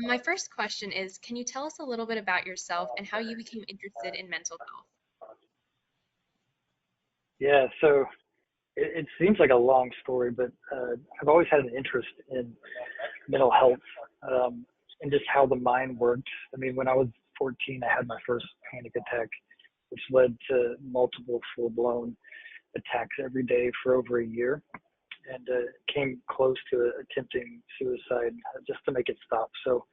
My first question is, can you tell us a little bit about yourself and how you became interested in mental health? Yeah, so it seems like a long story, but I've always had an interest in mental health and just how the mind works. I mean, when I was 14, I had my first panic attack, which led to multiple full-blown attacks every day for over a year, and came close to attempting suicide just to make it stop. So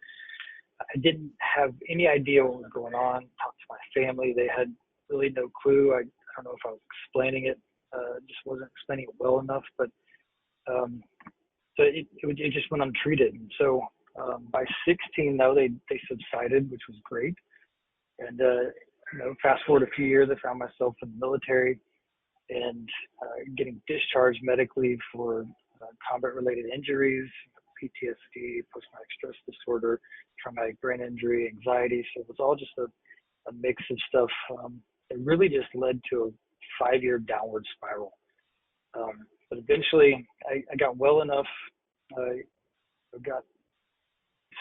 I didn't have any idea what was going on. Talked to my family; they had really no clue. I don't know if I was explaining it, just wasn't explaining it well enough, but um, so it just went untreated. And so by 16, though, they subsided, which was great. And fast forward a few years, I found myself in the military and getting discharged medically for combat-related injuries, PTSD, post-traumatic stress disorder, traumatic brain injury, anxiety. So it was all just a mix of stuff. It really just led to a 5-year downward spiral. But eventually, I got well enough, I got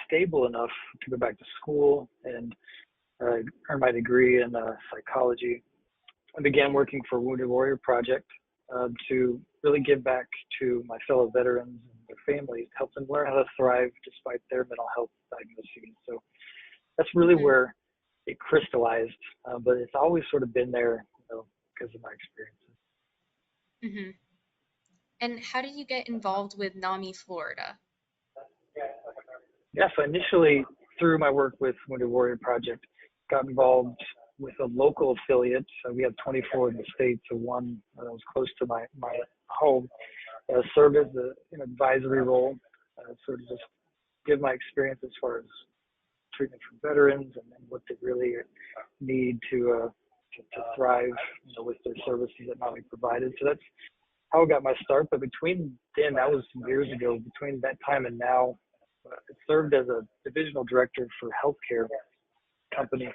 stable enough to go back to school and earn my degree in psychology. I began working for Wounded Warrior Project to really give back to my fellow veterans and their families, help them learn how to thrive despite their mental health diagnoses. So that's really Hmm. where it crystallized, but it's always sort of been there, because of my experiences. Hmm. And how did you get involved with NAMI Florida? Yeah, so initially through my work with Wounded Warrior Project, got involved with a local affiliate. So we have 24 in the state, so one was close to my home. Served as an advisory role, sort of just give my experience as far as treatment for veterans and what they really need to thrive, with their services that NAMI provided. So that's how I got my start. But between then, that was some years ago. Between that time and now, I served as a divisional director for healthcare company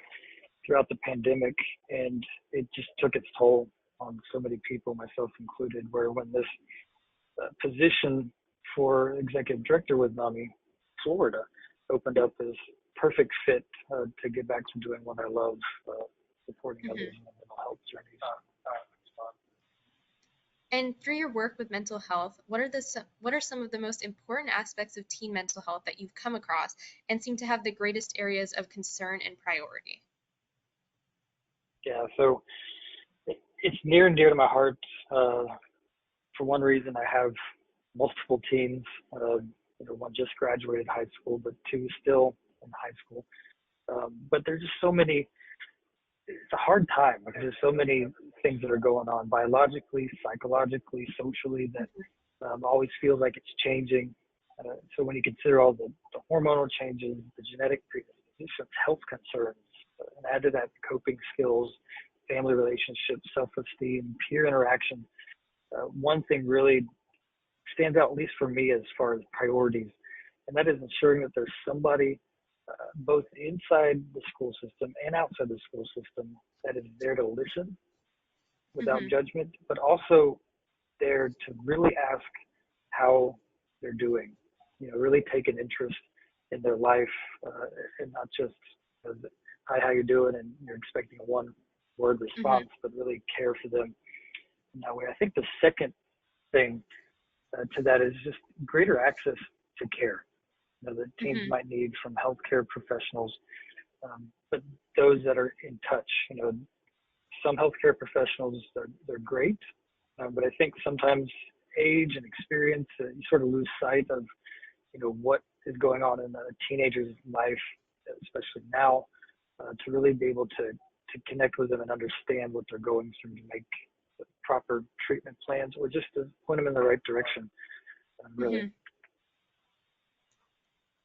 throughout the pandemic, and it just took its toll on so many people, myself included. Where when this position for executive director with NAMI Florida opened up as perfect fit to get back to doing what I love, supporting others Hmm. in their mental health journeys. And through your work with mental health, what are some of the most important aspects of teen mental health that you've come across and seem to have the greatest areas of concern and priority? Yeah, so it's near and dear to my heart. For one reason, I have multiple teens. One just graduated high school, but two still in high school. But there's just so many. It's a hard time because there's so many things that are going on biologically, psychologically, socially that always feels like it's changing. So when you consider all the hormonal changes, the genetic predispositions, health concerns, and add to that coping skills, family relationships, self-esteem, peer interaction, one thing really stands out, at least for me, as far as priorities, and that is ensuring that there's somebody both inside the school system and outside the school system that is there to listen without Hmm. judgment, but also there to really ask how they're doing. Really take an interest in their life, and not just, hi, how you doing, and you're expecting a one-word Hmm. response, but really care for them in that way. I think the second thing to that is just greater access to care, that teens Hmm. might need from healthcare professionals, but those that are in touch. Some healthcare professionals, they're great, but I think sometimes age and experience, you sort of lose sight of what is going on in a teenager's life, especially now, to really be able to connect with them and understand what they're going through to make the proper treatment plans or just to point them in the right direction. Really. Hmm.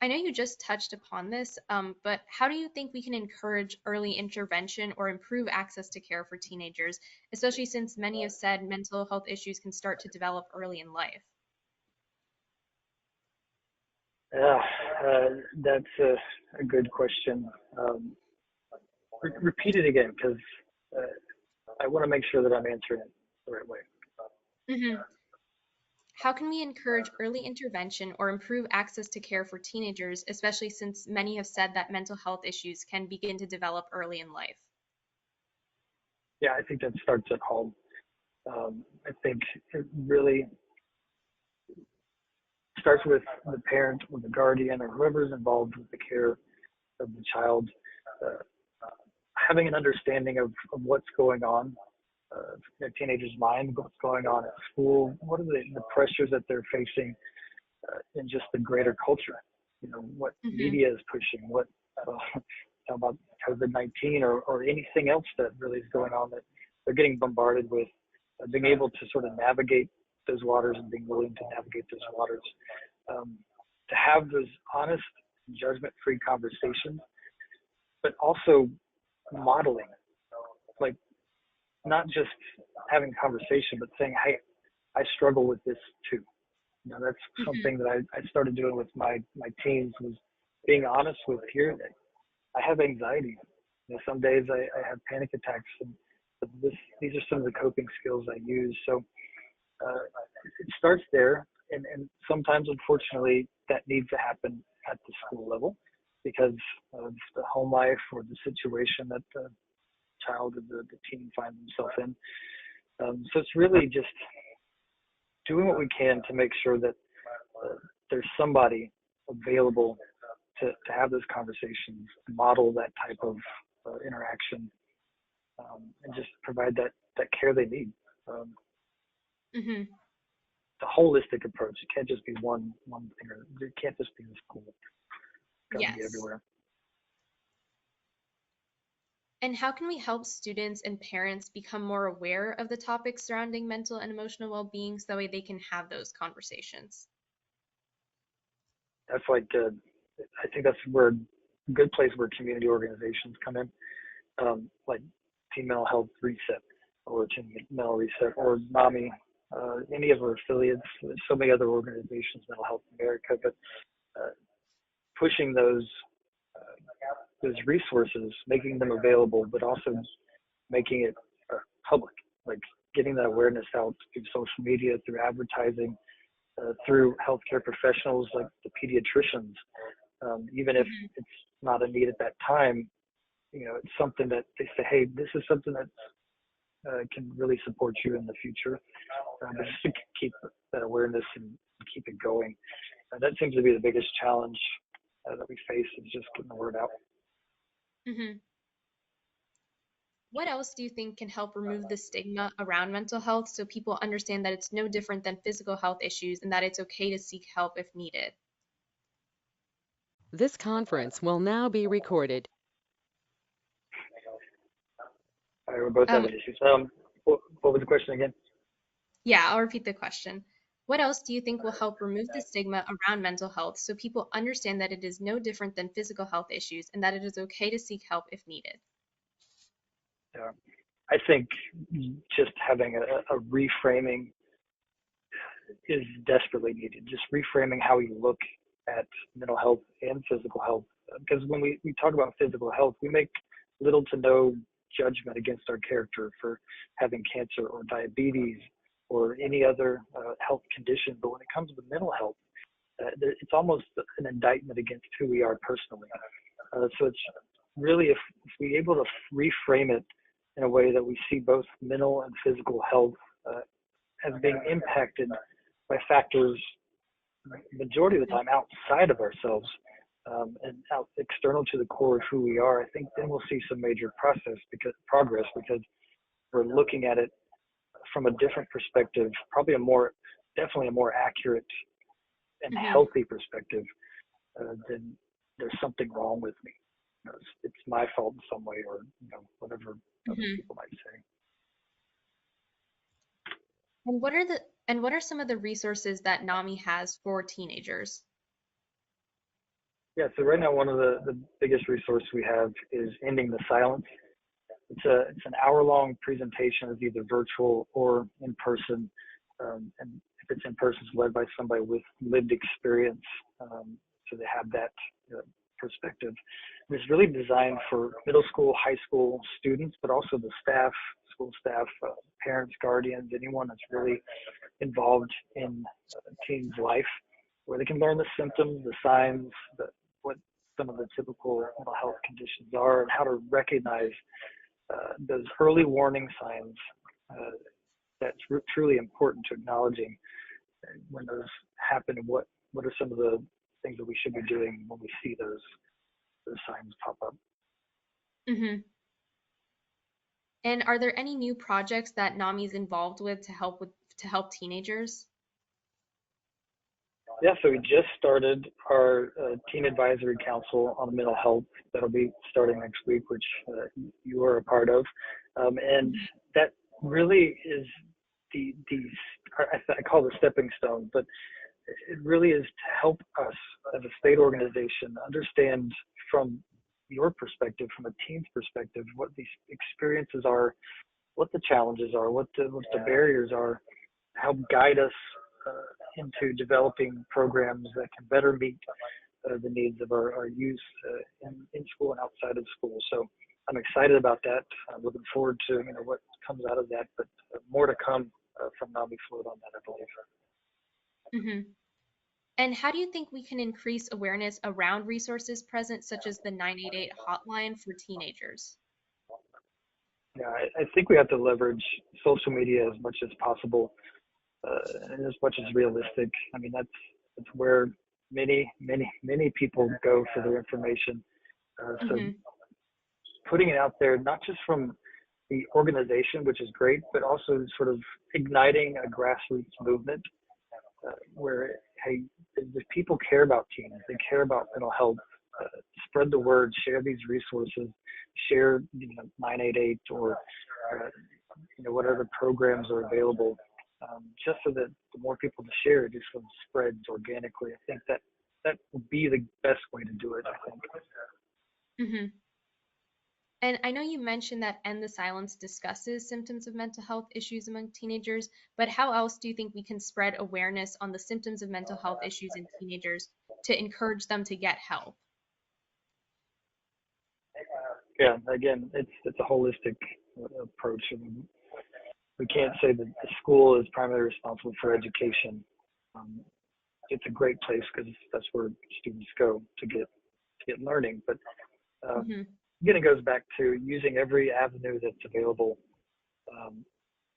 I know you just touched upon this, but how do you think we can encourage early intervention or improve access to care for teenagers, especially since many have said mental health issues can start to develop early in life? Yeah, that's a good question. Repeat it again, because I want to make sure that I'm answering it the right way. Hmm. How can we encourage early intervention or improve access to care for teenagers, especially since many have said that mental health issues can begin to develop early in life? Yeah, I think that starts at home. I think it really starts with the parent or the guardian or whoever's involved with the care of the child, uh, having an understanding of what's going on in a teenager's mind, what's going on at school, what are the pressures that they're facing in just the greater culture. You know, what Hmm. media is pushing, what about COVID-19 or anything else that really is going on that they're getting bombarded with, being able to sort of navigate those waters and being willing to navigate those waters, um, to have those honest, judgment-free conversations, but also modeling, like not just having conversation, but saying, "Hey, I struggle with this too." You know, that's Hmm. something that I started doing with my teams was being honest with here. I have anxiety. You know, some days I have panic attacks, and these are some of the coping skills I use. So it starts there, and sometimes, unfortunately, that needs to happen at the school level because of the home life or the situation that the child or the teen finds themselves in. So it's really just doing what we can to make sure that there's somebody available to have those conversations, model that type of interaction, and just provide that care they need. Um, Hmm. the holistic approach. It can't just be one thing, or it can't just be in school. It's got to be Yes. everywhere. And how can we help students and parents become more aware of the topics surrounding mental and emotional well-being so that way they can have those conversations? That's like I think that's where a good place where community organizations come in, like Teen Mental Health Reset or Teen Mental Reset or NAMI, any of our affiliates. There's so many other organizations, Mental Health America, but uh, pushing those resources, making them available, but also making it public, like getting that awareness out through social media, through advertising, through healthcare professionals like the pediatricians. Even if Hmm. it's not a need at that time, you know, it's something that they say, hey, this is something that can really support you in the future. But just to keep that awareness and keep it going. That seems to be the biggest challenge that we face is just getting the word out. Hmm. What else do you think can help remove the stigma around mental health so people understand that it's no different than physical health issues and that it's okay to seek help if needed? This conference will now be recorded. We're both Um, having issues. What was the question again? yeah, I'll repeat the question. What else do you think will help remove the stigma around mental health so people understand that it is no different than physical health issues and that it is okay to seek help if needed? Uh, I think just having a reframing is desperately needed. Just reframing how we look at mental health and physical health. Because when we talk about physical health, we make little to no judgment against our character for having cancer or diabetes or any other health condition. But when it comes to mental health, it's almost an indictment against who we are personally. So it's really if we're able to reframe it in a way that we see both mental and physical health as being impacted by factors majority of the time outside of ourselves and out external to the core of who we are, I think then we'll see some major progress because we're looking at it from a different perspective, probably definitely a more accurate and Hmm. healthy perspective than there's something wrong with me. You know, it's my fault in some way, or whatever other Hmm. people might say. And what are some of the resources that NAMI has for teenagers? Yeah, so right now one of the biggest resources we have is Ending the Silence. It's an hour long presentation. It's either virtual or in person, and if it's in person, it's led by somebody with lived experience, so they have that perspective. And it's really designed for middle school, high school students, but also the staff, school staff, parents, guardians, anyone that's really involved in a teen's life, where they can learn the symptoms, the signs, what some of the typical mental health conditions are, and how to recognize those early warning signs. That's truly important to acknowledging when those happen. What are some of the things that we should be doing when we see those signs pop up? Hmm. And are there any new projects that NAMI is involved with to help teenagers? Yeah, so we just started our Teen Advisory Council on mental health. That'll be starting next week, which you are a part of. And that really is I call it a stepping stone, but it really is to help us as a state organization understand from your perspective, from a teen's perspective, what these experiences are, what the challenges are, what the barriers are, help guide us into developing programs that can better meet the needs of our youth in school and outside of school. So I'm excited about that. I'm looking forward to what comes out of that, but more to come from NAMI Florida on that, I believe. Hmm. And how do you think we can increase awareness around resources present, such as the 988 hotline for teenagers? Yeah, I think we have to leverage social media as much as possible and as much as realistic. I mean, that's where many people go for their information. So Hmm. putting it out there, not just from the organization, which is great, but also sort of igniting a grassroots movement where, hey, if people care about teens, they care about mental health, spread the word, share these resources, share 988 or whatever programs are available, just so that the more people to share, it just sort of spreads organically. I think that would be the best way to do it, I think. Hmm. And I know you mentioned that End the Silence discusses symptoms of mental health issues among teenagers, but how else do you think we can spread awareness on the symptoms of mental health issues in teenagers to encourage them to get help? Yeah, again, it's a holistic approach. I mean, we can't say that the school is primarily responsible for education. It's a great place because that's where students go to get learning. But Hmm. again, it goes back to using every avenue that's available,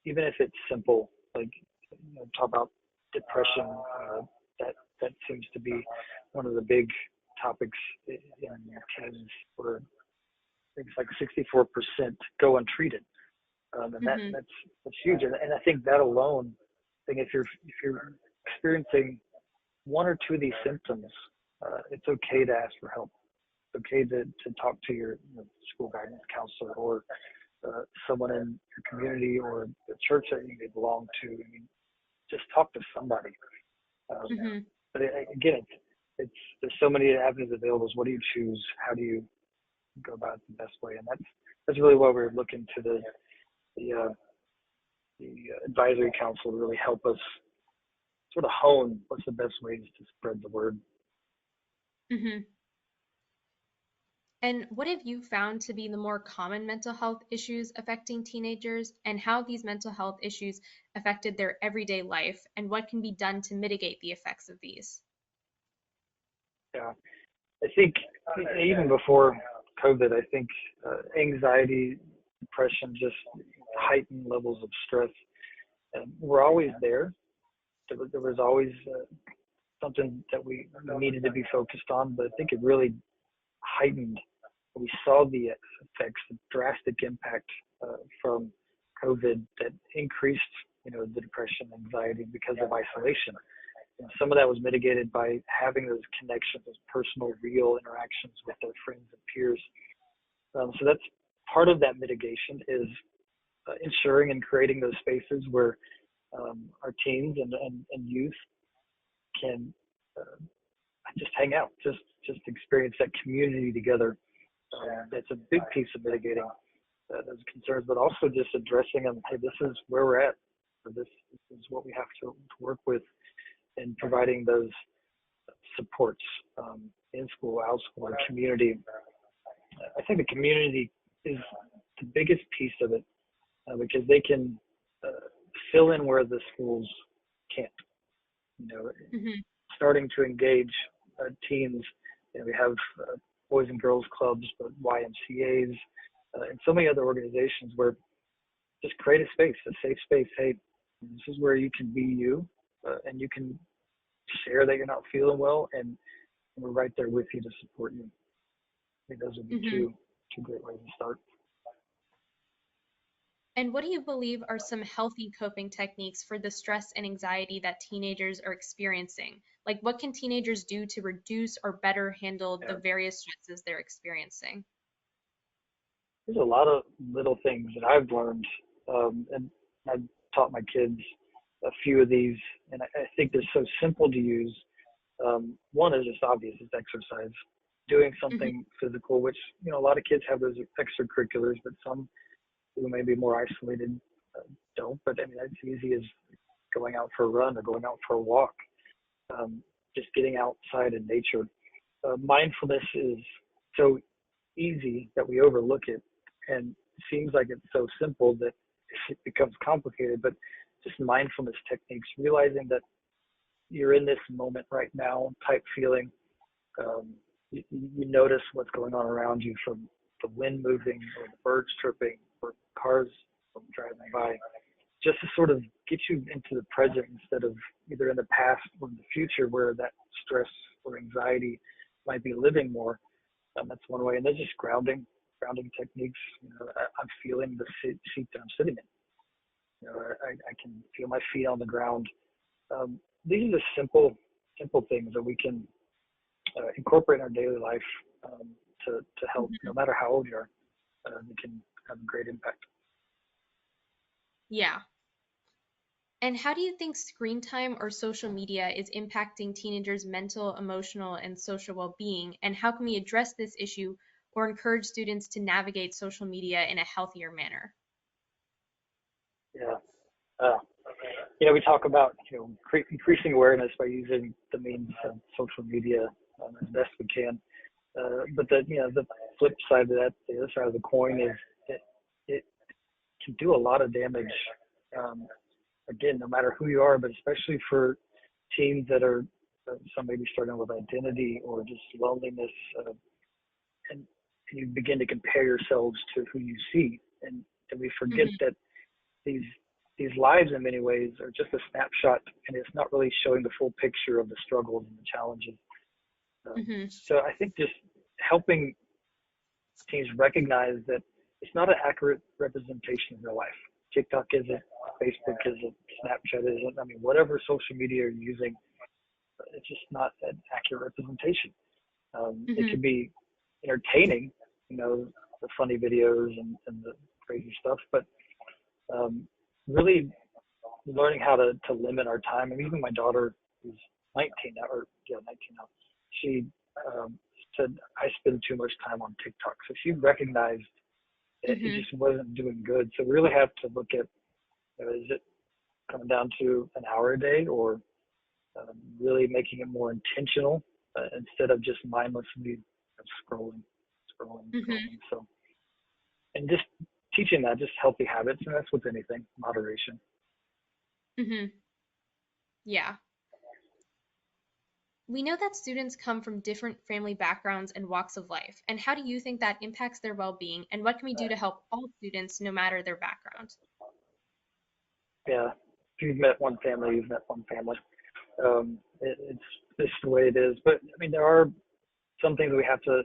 even if it's simple. Like talk about depression. That seems to be one of the big topics in teens, where it's like 64% go untreated. And Hmm. that's huge. And I think that alone, if you're experiencing one or two of these symptoms, it's okay to ask for help. It's okay to talk to your school guidance counselor or someone in your community or the church that you may belong to. I mean, just talk to somebody. Hmm. But again, it's there's so many avenues available. What do you choose? How do you go about it the best way? And that's really why we're looking to the advisory council to really help us sort of hone what's the best ways to spread the word. Hmm. And what have you found to be the more common mental health issues affecting teenagers, and how these mental health issues affected their everyday life, and what can be done to mitigate the effects of these? Yeah, I think even before COVID, I think anxiety, depression, just heightened levels of stress were always there. There was always something that we needed to be focused on, but I think it really heightened. We saw the effects, the drastic impact from COVID that increased, the depression, anxiety because of isolation. And some of that was mitigated by having those connections, those personal, real interactions with their friends and peers. So that's part of that mitigation is ensuring and creating those spaces where our teens and youth can just hang out, just experience that community together. That's a big piece of mitigating those concerns, but also just addressing them. Hey, this is where we're at. This is what we have to work with, and providing those supports in school, out school, and community. I think the community is the biggest piece of it because they can fill in where the schools can't. You know, Hmm. starting to engage teens. You know, we have Boys and Girls Clubs, but YMCA's, and so many other organizations where just create a space, a safe space. Hey, this is where you can be you, and you can share that you're not feeling well, and we're right there with you to support you. I think those would be Hmm. two great ways to start. And what do you believe are some healthy coping techniques for the stress and anxiety that teenagers are experiencing? Like, what can teenagers do to reduce or better handle the Yeah. various stresses they're experiencing? There's a lot of little things that I've learned, and I've taught my kids a few of these, and I think they're so simple to use. One is just obvious, it's exercise, doing Hmm. something physical, which, you know, a lot of kids have those extracurriculars, but some who may be more isolated don't. But I mean, it's easy as going out for a run or going out for a walk, um, just getting outside in nature. Mindfulness is so easy that we overlook it, and it seems like it's so simple that it becomes complicated. But just mindfulness techniques, realizing that you're in this moment right now type feeling. You notice what's going on around you, from the wind moving or the birds chirping or cars driving by, just to sort of get you into the present instead of either in the past or in the future where that stress or anxiety might be living more. That's one way. And then just grounding techniques. You know, I'm feeling the seat that I'm sitting in. You know, I can feel my feet on the ground. These are the simple things that we can incorporate in our daily life, um, to help, no Hmm. matter how old you are. They can have a great impact. Yeah. And how do you think screen time or social media is impacting teenagers' mental, emotional, and social well-being? And how can we address this issue or encourage students to navigate social media in a healthier manner? Yeah. Uh, you know, we talk about, you know, increasing awareness by using the means of social media as best we can. But the, you know, the flip side of that, the other side of the coin is it, it can do a lot of damage. Um, Again, no matter who you are, but especially for teens that are, some may be struggling with identity or just loneliness, and, and you begin to compare yourselves to who you see, and we forget Hmm. that these these lives in many ways are just a snapshot, and it's not really showing the full picture of the struggles and the challenges. Hmm. So I think just helping teens recognize that it's not an accurate representation of their life. TikTok isn't, Facebook isn't, Snapchat isn't. I mean, whatever social media you're using, it's just not an accurate representation. It Hmm. can be entertaining, you know, the funny videos and the crazy stuff, but um, really learning how to limit our time. And even my daughter, who's 19 now, or yeah, 19 now, she said I spend too much time on TikTok. So she recognized that it Hmm. just wasn't doing good. So we really have to look at, you know, is it coming down to an hour a day, or really making it more intentional, instead of just mindlessly scrolling, scrolling, Hmm. scrolling. So, and just teaching that, just healthy habits, and that's with anything, moderation. Hmm. Yeah. We know that students come from different family backgrounds and walks of life. And how do you think that impacts their well-being? And what can we do to help all students, no matter their background? Yeah, if you've met one family, you've met one family. It's just the way it is. But I mean, there are some things we have to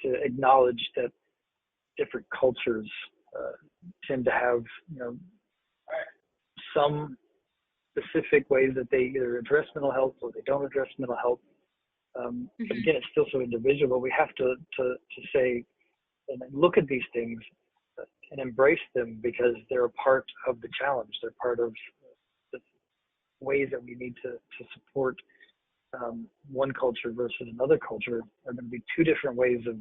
acknowledge, that different cultures uh, tend to have, you know, some specific ways that they either address mental health or they don't address mental health. But Hmm. again, it's still so individual. We have to say and look at these things and embrace them, because they're a part of the challenge. They're part of the ways that we need to support one culture versus another culture. Are going to be two different ways of,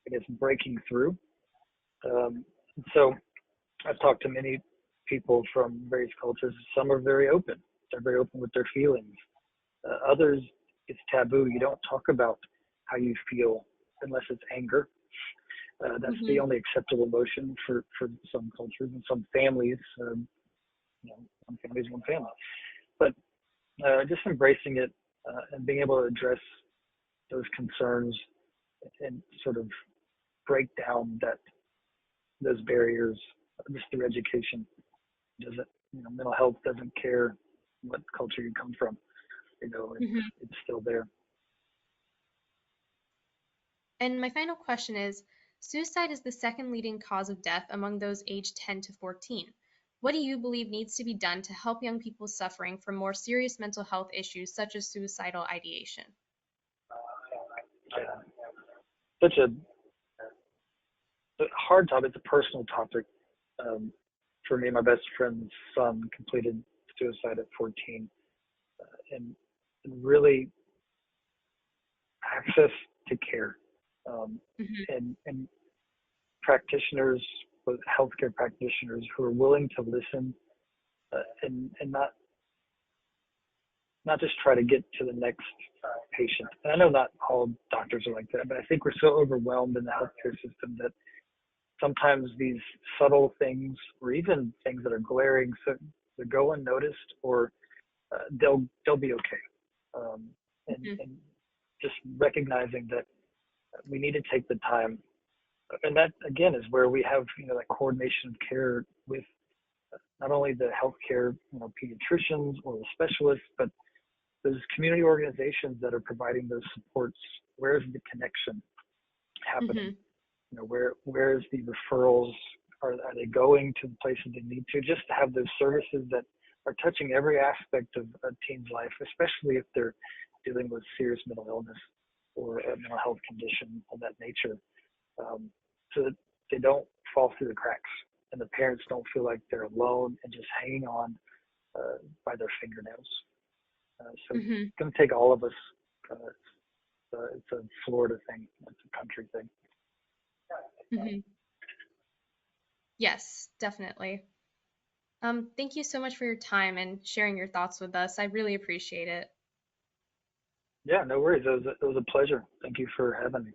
I guess, breaking through. So I've talked to many people from various cultures. Some are very open. They're very open with their feelings. Others, it's taboo. You don't talk about how you feel unless it's anger. That's the Hmm. only acceptable emotion for some cultures and some families. You know, one family is one family. But just embracing it and being able to address those concerns and sort of break down those barriers just through education. Doesn't mental health doesn't care what culture you come from. Mhm. It's still there. And my final question is, suicide is the second leading cause of death among those aged 10 to 14. What do you believe needs to be done to help young people suffering from more serious mental health issues such as suicidal ideation? Yeah. Such a hard topic. It's a personal topic. Um, for me, my best friend's son completed suicide at 14, and really access to care, Hmm. and practitioners, healthcare practitioners who are willing to listen and not just try to get to the next patient. And I know not all doctors are like that, but I think we're so overwhelmed in the healthcare system that sometimes these subtle things, or even things that are glaring, so they go unnoticed, or they'll be okay. Hmm. And just recognizing that we need to take the time, and that again is where we have that coordination of care with not only the healthcare pediatricians or the specialists, but those community organizations that are providing those supports. Where's the connection happening? Hmm. Where's the referrals? Are they going to the places they need to? Just to have those services that are touching every aspect of a teen's life, especially if they're dealing with serious mental illness or a mental health condition of that nature, so that they don't fall through the cracks and the parents don't feel like they're alone and just hanging on by their fingernails. So it's Hmm. going to take all of us. It's a Florida thing. It's a country thing. Hmm. Yes, definitely. Thank you so much for your time and sharing your thoughts with us. I really appreciate it. Yeah, no worries. It was a pleasure. Thank you for having me.